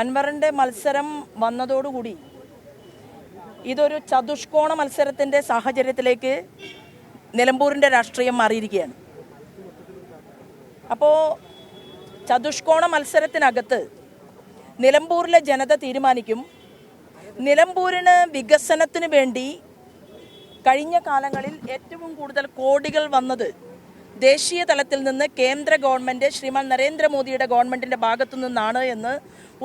അൻവറിൻ്റെ മത്സരം വന്നതോടുകൂടി ഇതൊരു ചതുഷ്കോണ മത്സരത്തിൻ്റെ സാഹചര്യത്തിലേക്ക് നിലമ്പൂരിൻ്റെ രാഷ്ട്രീയം മാറിയിരിക്കുകയാണ്. അപ്പോൾ ചതുഷ്കോണ മത്സരത്തിനകത്ത് നിലമ്പൂരിലെ ജനത തീരുമാനിക്കും നിലമ്പൂരിന് വികസനത്തിന് വേണ്ടി കഴിഞ്ഞ കാലങ്ങളിൽ ഏറ്റവും കൂടുതൽ കോടികൾ വന്നത് ദേശീയ തലത്തിൽ നിന്ന് കേന്ദ്ര ഗവൺമെൻറ് ശ്രീമാൻ നരേന്ദ്രമോദിയുടെ ഗവൺമെൻറ്റിൻ്റെ ഭാഗത്തു നിന്നാണ് എന്ന്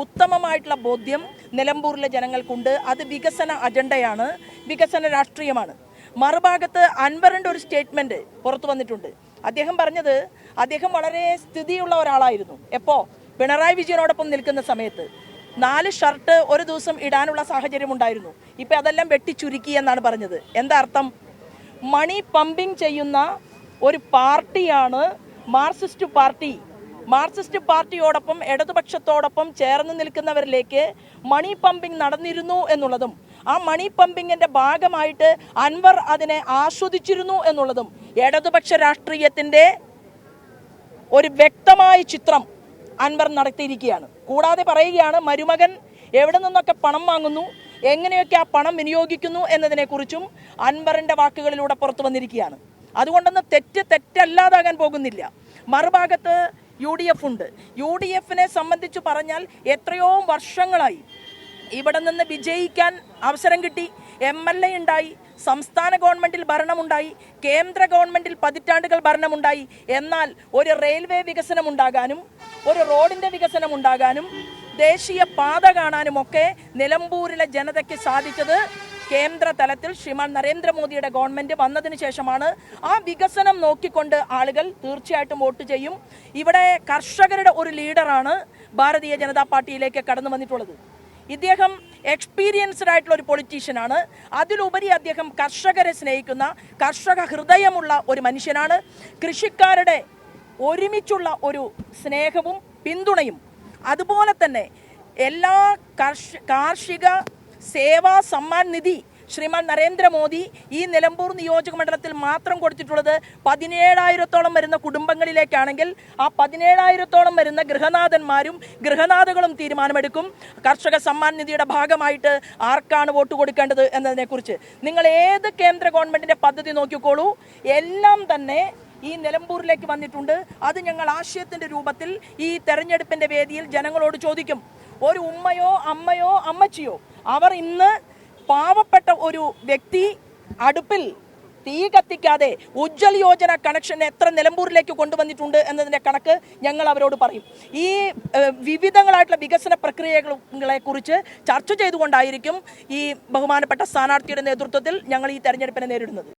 ഉത്തമമായിട്ടുള്ള ബോധ്യം നിലമ്പൂരിലെ ജനങ്ങൾക്കുണ്ട്. അത് വികസന അജണ്ടയാണ്, വികസന രാഷ്ട്രീയമാണ്. മറുഭാഗത്ത് അൻവറിൻ്റെ ഒരു സ്റ്റേറ്റ്മെൻറ്റ് പുറത്തു വന്നിട്ടുണ്ട്. അദ്ദേഹം പറഞ്ഞത് അദ്ദേഹം വളരെ സ്ഥിതിയുള്ള ഒരാളായിരുന്നു. എപ്പോൾ? പിണറായി വിജയനോടൊപ്പം നിൽക്കുന്ന സമയത്ത് 4 ഷർട്ട് ഒരു ദിവസം ഇടാനുള്ള സാഹചര്യം ഉണ്ടായിരുന്നു. ഇപ്പം അതെല്ലാം വെട്ടിച്ചുരുക്കി എന്നാണ് പറഞ്ഞത്. എന്താ അർത്ഥം? മണി പമ്പിങ് ചെയ്യുന്ന ഒരു പാർട്ടിയാണ് മാർക്സിസ്റ്റ് പാർട്ടി. മാർക്സിസ്റ്റ് പാർട്ടിയോടൊപ്പം ഇടതുപക്ഷത്തോടൊപ്പം ചേർന്ന് നിൽക്കുന്നവരിലേക്ക് മണി പമ്പിങ് നടന്നിരുന്നു എന്നുള്ളതും ആ മണി പമ്പിങ്ങിൻ്റെ ഭാഗമായിട്ട് അൻവർ അതിനെ ആസ്വദിച്ചിരുന്നു എന്നുള്ളതും ഇടതുപക്ഷ രാഷ്ട്രീയത്തിൻ്റെ ഒരു വ്യക്തമായ ചിത്രം അൻവർ നടത്തിയിരിക്കുകയാണ്. കൂടാതെ പറയുകയാണ് മരുമകൻ എവിടെ നിന്നൊക്കെ പണം വാങ്ങുന്നു, എങ്ങനെയൊക്കെ ആ പണം വിനിയോഗിക്കുന്നു എന്നതിനെക്കുറിച്ചും അൻവറിൻ്റെ വാക്കുകളിലൂടെ പുറത്തു വന്നിരിക്കുകയാണ്. അതുകൊണ്ടൊന്നും തെറ്റല്ലാതാകാൻ പോകുന്നില്ല. മറുഭാഗത്ത് UDF ഉണ്ട്. UDFനെ സംബന്ധിച്ച് പറഞ്ഞാൽ എത്രയോ വർഷങ്ങളായി ഇവിടെ നിന്ന് വിജയിക്കാൻ അവസരം കിട്ടി. MLA ഉണ്ടായി, സംസ്ഥാന ഗവൺമെൻറ്റിൽ ഭരണമുണ്ടായി, കേന്ദ്ര ഗവൺമെൻറ്റിൽ പതിറ്റാണ്ടുകൾ ഭരണമുണ്ടായി. എന്നാൽ ഒരു റെയിൽവേ വികസനം ഉണ്ടാകാനും ഒരു റോഡിൻ്റെ വികസനം ഉണ്ടാകാനും ദേശീയ പാത കാണാനുമൊക്കെ നിലമ്പൂരിലെ ജനതയ്ക്ക് സാധിച്ചത് കേന്ദ്ര തലത്തിൽ ശ്രീമാൻ നരേന്ദ്രമോദിയുടെ ഗവൺമെൻറ് വന്നതിന് ശേഷമാണ്. ആ വികസനം നോക്കിക്കൊണ്ട് ആളുകൾ തീർച്ചയായിട്ടും വോട്ട് ചെയ്യും. ഇവിടെ കർഷകരുടെ ഒരു ലീഡറാണ് ഭാരതീയ ജനതാ പാർട്ടിയിലേക്ക് കടന്നു വന്നിട്ടുള്ളത്. ഇദ്ദേഹം എക്സ്പീരിയൻസ്ഡ് ആയിട്ടുള്ള ഒരു പൊളിറ്റീഷ്യനാണ്. അതിലുപരി അദ്ദേഹം കർഷകരെ സ്നേഹിക്കുന്ന, കർഷക ഹൃദയമുള്ള ഒരു മനുഷ്യനാണ്. കൃഷിക്കാരുടെ ഒരുമിച്ചുള്ള ഒരു സ്നേഹവും പിന്തുണയും അതുപോലെ തന്നെ എല്ലാ കാർഷിക സേവാ സമ്മാൻ നിധി ശ്രീമാൻ നരേന്ദ്രമോദി ഈ നിലമ്പൂർ നിയോജക മണ്ഡലത്തിൽ മാത്രം കൊടുത്തിട്ടുള്ളത് 17,000-ഓളം വരുന്ന കുടുംബങ്ങളിലേക്കാണെങ്കിൽ ആ 17,000-ഓളം വരുന്ന ഗൃഹനാഥന്മാരും ഗൃഹനാഥകളും തീരുമാനമെടുക്കും കർഷക സമ്മാൻ നിധിയുടെ ഭാഗമായിട്ട് ആർക്കാണ് വോട്ട് കൊടുക്കേണ്ടത് എന്നതിനെക്കുറിച്ച്. നിങ്ങൾ ഏത് കേന്ദ്ര ഗവൺമെൻറ്റിൻ്റെ പദ്ധതി നോക്കിക്കോളൂ, എല്ലാം തന്നെ ഈ നിലമ്പൂരിലേക്ക് വന്നിട്ടുണ്ട്. അത് ഞങ്ങൾ ആശയത്തിൻ്റെ രൂപത്തിൽ ഈ തെരഞ്ഞെടുപ്പിൻ്റെ വേദിയിൽ ജനങ്ങളോട് ചോദിക്കും. ഒരു ഉമ്മയോ അമ്മയോ അമ്മച്ചിയോ അവർ ഇന്ന് പാവപ്പെട്ട ഒരു വ്യക്തി അടുപ്പിൽ തീ കത്തിക്കാതെ ഉജ്ജ്വൽ യോജന കണക്ഷൻ എത്ര നിലമ്പൂരിലേക്ക് കൊണ്ടുവന്നിട്ടുണ്ട് എന്നതിൻ്റെ കണക്ക് ഞങ്ങൾ അവരോട് പറയും. ഈ വിവിധങ്ങളായിട്ടുള്ള വികസന പ്രക്രിയകളെ കുറിച്ച് ചർച്ച ചെയ്തുകൊണ്ടായിരിക്കും ഈ ബഹുമാനപ്പെട്ട സ്ഥാനാർത്ഥിയുടെ നേതൃത്വത്തിൽ ഞങ്ങൾ ഈ തെരഞ്ഞെടുപ്പിനെ നേരിടുന്നത്.